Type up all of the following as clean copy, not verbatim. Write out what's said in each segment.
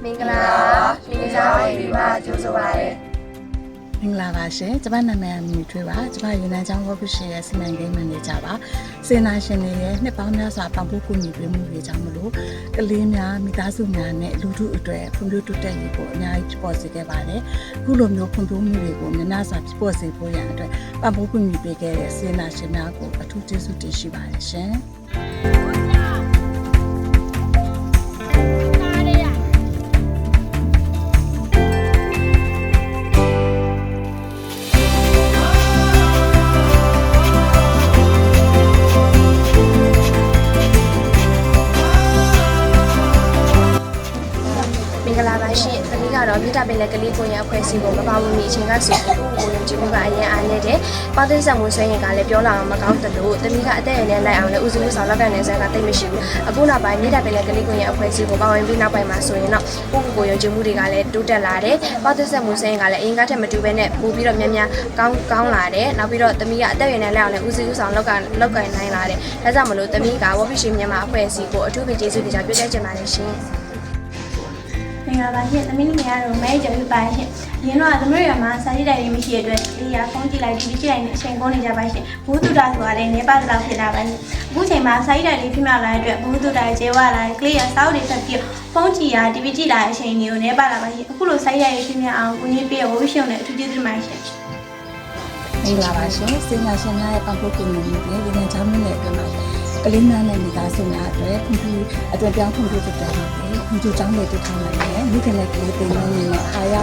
မင်္ဂလာမင်္ဂလာဝေဒီမှာကြိုဆိုပါရစေမင်္ဂလာပါရှင်ကျမနာမည်အမီထွေးပါကျမယူနန်ချောင်းဝက်ဖရှင်ရဲ့စီမံကိန်းမန်နေဂျာပါစေနာရှင်တွေရဲ့နှစ်ပေါင်းများစွာပံ့ပိုးကူညီပေးမှုတွေကြောင့်မလို့ကလေးများမိသားစုများနဲ့လူထုအတွက်ဖွံ့ဖြိုးတိုးတက်ရေးကိုအများကြီးဖြစ်ပေါ်စေခဲ့ပါတယ်အခုလိုမျိုးဖွံ့ဖြိုးမှုတွေကိုများများစွာဖြစ်ပေါ်စေဖို့ရန်အတွက်ပံ့ပိုးကူညီပေးခဲ့တဲ့စေနာရှင်များကိုအထူးကျေးဇူးတင်ရှိပါတယ်ရှင်မင်္ဂလာပါရှင်။သမီးကတော့မြစ်တာပင်လယ်ကလေးကိုရအဖွဲ့အစည်းကိုမပါဝင်မီအချိန်ကဆိုပြီးကိုယုံကြည်မှုကအရင်အားနေတဲ့ပေါသိဆက်မှုဆွေးရင်ကလည်းပြောလာအောင်မကောင်းသလိုသမီးကအသက်အရွယ်နဲ့လိုက်အောင်လည်းဦးစီးမှုဆောင်လောက်ကန်နေစကတိတ်မရှိဘူး။အခုနောက်ပိုင်းမြစ်တာပင်လယ်ကလေးကိုရအဖွဲ့အစည်းကိုပါဝင်ပြီးနောက်ပိုင်းမှာဆိုရင်တော့ကိုယုံကြည်မှုတွေကလည်းတိုးတက်လာတယ်။ပေါသိဆက်မှုဆွေးရင်ကလည်းအရင်ကထက်မတူဘဲနဲ့ပိုပြီးတော့များများကောင်းလာတယ်။နောက်ပြီးတော့သမီးကအသက်အရွယ်နဲ့လိုက်အောင်လည်းဦးစီးမှုဆောင်လောက်ကန်နိုင်လာတယ်။ဒါကြောင့်မလို့သမီးကဝဖီရှင်မြန်မာအဖွဲ့အစည်းကိုအထူးပဲကျေးဇူးတင်ကြောင်းပြောကြားချင်ပါတယ်ရှင်။မင်္ဂလာပါရှင်သမီးငယ်ကတော့မဲကြော်ပြပါရှင်ရင်းတော့သမီးရမှာစာကြည့်တိုင်လေးမရှိတဲ့အတွက်ဒီရဖုန်းကြည့်လိုက်ဒီကြည့်လိုက်နဲ့အချိန်ကုန်နေကြပါရှင်ဘူးတူတာဆိုတာလည်းနေပါတလောက်ဖြစ်လာပါရှင်အခုချိန်မှာစာကြည့်တိုင်လေးဖြစ်မြောက်လာတဲ့အတွက်ဘူးတူတာကျေဝလာကလေးရစောက်တွေဆက်ပြီးဖုန်းကြည့်ရတီဗီကြည့်လာတဲ့အချိန်တွေကိုနေပါလာပါရှင်အခုလိုစာကြည့်တိုင်လေးဖြစ်မြောက်အောင်ကိုကြီးပြည့်ဝဝရှင်နဲ့အထူးကျေးဇူးတင်ပါတယ်ရှင်မင်္ဂလာပါရှင်စေနာရှင်များရဲ့ပံ့ပိုးကူညီမှုတွေဒီနေ့ချမ်းမြေ့အတွင်းမှာကလေးများနဲ့မိသားစုများအတွက်ဖွံ့ဖြိုးအတွက်ပြောင်းဖွံ့ဖြိုးတက်တာတွေဖွံ့ဖြိုးကြောင်းတွေတည်ထောင်နိုင်တယ်မိခင်နဲ့ကလေးတွေနဲ့အားရ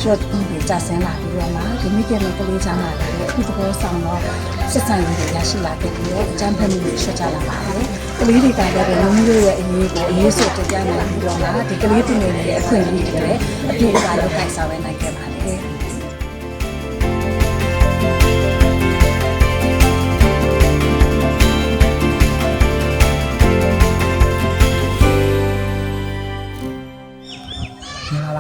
short တွေကြာဆင်းလာပြီးတော့မှဒီမိခင်နဲ့ကလေးချမ်းလာတယ်အခုသဘောဆောင်တော့စစ်ဆိုင်တွေရရှိလာတဲ့ပြီးတော့အကျန်းဖက်မှုတွေရှော့ချလာပါတယ်ကလေးတွေကလည်းလုံးဝရဲ့အရေးကိုအရေးဆိုတက်ကြနိုင်ပြီးတော့မှဒီကလေးတွေရဲ့အခွင့်အရေးတွေလည်းအပြည့်အဝလုပ်ကိုင်ဆောင်ရွက်နိုင်ခဲ့ပါတယ်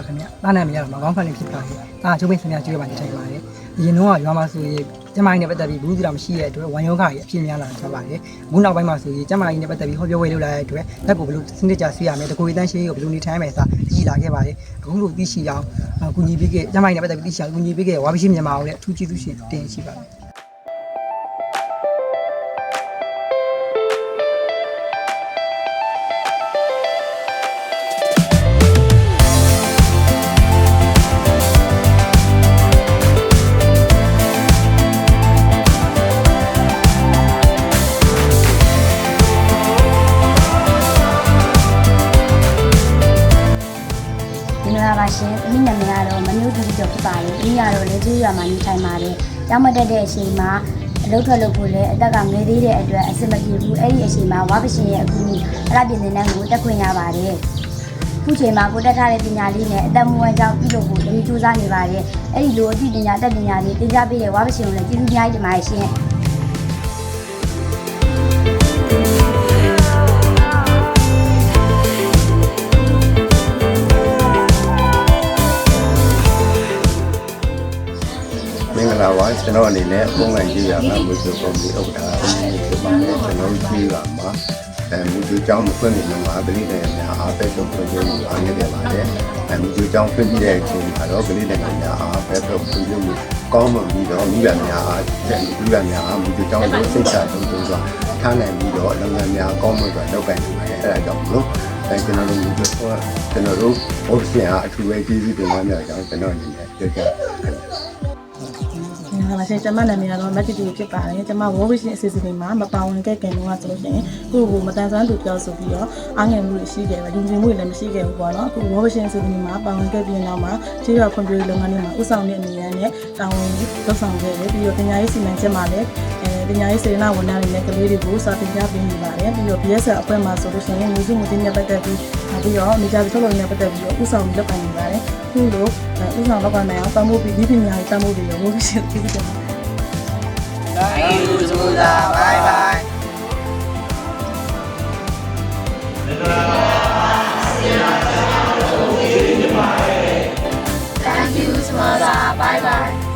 ခင်ဗျာတားနာမရတော့မကောင်းဖန်လေးဖြစ်သွားပြီ။ဒါချိုးပိတ်စင်များကျွေးပါနေထိုင်ပါတယ်။အရင်တော့ရွာမှာဆိုရင်ကျမကြီးနဲ့ပတ်သက်ပြီးဘူးစီတာမရှိတဲ့အတွက်ဝမ်ယောဂကြီးအဖြစ်များလာထားပါတယ်။အခုနောက်ပိုင်းမှာဆိုရင်ကျမကြီးနဲ့ပတ်သက်ပြီးဟောပြောဝေးလုပ်လာတဲ့အတွက်လက်ကိုဘယ်လိုစနစ်ကြဆေးရမယ်တကူရီတန်းရှင်းကိုဘယ်လိုနေထိုင်မယ်ဆိုတာကြည်လာခဲ့ပါတယ်။အခုလိုသိရှိအောင်ကူညီပေးခဲ့ကျမကြီးနဲ့ပတ်သက်ပြီးသိရှိအောင်ကူညီပေးခဲ့ဝါဘီရှိမြန်မာကိုလည်းအထူးကျေးဇူးရှင်တင်ရှိပါတယ်။ပါရှင်။ဒီနာမည်ကတော့မမျိုးတူတူဖြစ်ပါတယ်။ဒီကတော့လေကျွေးရွာမှာနေထိုင်ပါတယ်။ကျောင်းမတက်တဲ့အချိန်မှာအလုပ်ထွက်လုပ်ဖို့လည်းအသက်ကငယ်သေးတဲ့အတွက်အဆင်မပြေဘူး။အဲ့ဒီအချိန်မှာဝါပရှင်ရဲ့အကူအညီအလားပြင်နေတဲ့ကိုတက်ခွင့်ရပါတယ်။ခုချိန်မှာကိုတက်ထားတဲ့ပညာလေးနဲ့အသက်မွေးကြောင်းပြုလုပ်ဖို့လည်းကြိုးစားနေပါတယ်။အဲ့ဒီလိုအသိပညာတက်ပညာလေးသင်ကြားပေးတဲ့ဝါပရှင်ကိုလည်းကျေးဇူးများကြီးတင်ပါတယ်ရှင်။မင်္ဂလာပါကျွန်တော်အနေနဲ့ပုံမှန်ကြည့်ရမှာမွေးစုပုံပြီးဥက္ကဋ္ဌဖြစ်ပါတယ်ကျွန်တော်ကြည့်ရမှာမူကြီးကျောင်းမဖွင့်နေမှာကလေးတွေများအားပဲဆုံးဖွင့်လို့အားနေတယ်ပါတယ်မူကြီးကျောင်းဖွင့်ပြီးတဲ့အချိန်မှာတော့ကလေးတွေများအားပဲဆုံးဖွင့်လို့ကောင်းမှပြီးတော့မိဘများအားမိဘများအားမူကြီးကျောင်းကိုစိတ်ချဆုံးစွာထားနိုင်ပြီးတော့လုပ်ငန်းများကောင်းမှစွာလုပ်ကိုင်နေပါတယ်အဲဒါကြောင့်မလို့ကျွန်တော်တို့ဘုရားအထူးပဲကျေးဇူးတင်ပါတယ်ကြောင့်ကျွန်တော်အနေနဲ့ပြောကြဟာလာရှင်ကျမနာမည်ကတော့မက်တီတီဖြစ်ပါတယ်ကျမဝေါ်ဝီရှင်အစီအစဉ်မှာမပါဝင်ခဲ့ခင်တော့ဆိုလို့ရှိရင်ကိုကိုမတန်ဆွမ်းသူပြောဆိုပြီးတော့အားငယ်မှုရှိခဲ့တယ်လူချင်းမှုလည်းမရှိခဲ့ဘူးပေါ့နော်အခုဝေါ်ဝီရှင်အစီအစဉ်မှာပါဝင်ခဲ့ပြီးနောက်မှာကျေးရွာဖွံ့ဖြိုးရေးလုပ်ငန်းတွေမှာဥဆောင်တဲ့အနေနဲ့တာဝန်လုပ်ဆောင်ခဲ့တယ်ပြီးတော့ပညာရေးစီမံချက်မှာလည်းပညာရေးစေနာဝန်ထမ်းတွေနဲ့ကလေးတွေကိုစာသင်ကြားပေးနေပါတယ်ပြီးတော့ BSL အဖွဲ့မှာဆိုလို့ရှိရင်မျိုးစုမှုတင်ပြပတ်သက်ပြီးပြီးတော့မိသားစုထုတ်လုပ်နေပတ်သက်ပြီးတော့ဥဆောင်လုပ်ကိုင်နေပါတယ်ခုလိုဥဆောင်လုပ်ကိုင်နိုင်အောင်ပံ့ပိုးပြီးဒီပညာရေးပံ့ပိုးပြီးတော့ဝေါ်ဝီရှင်ပြည်သူ့တယ်Thank you, Zuda. Bye bye. Thank you, Zuda. Bye bye.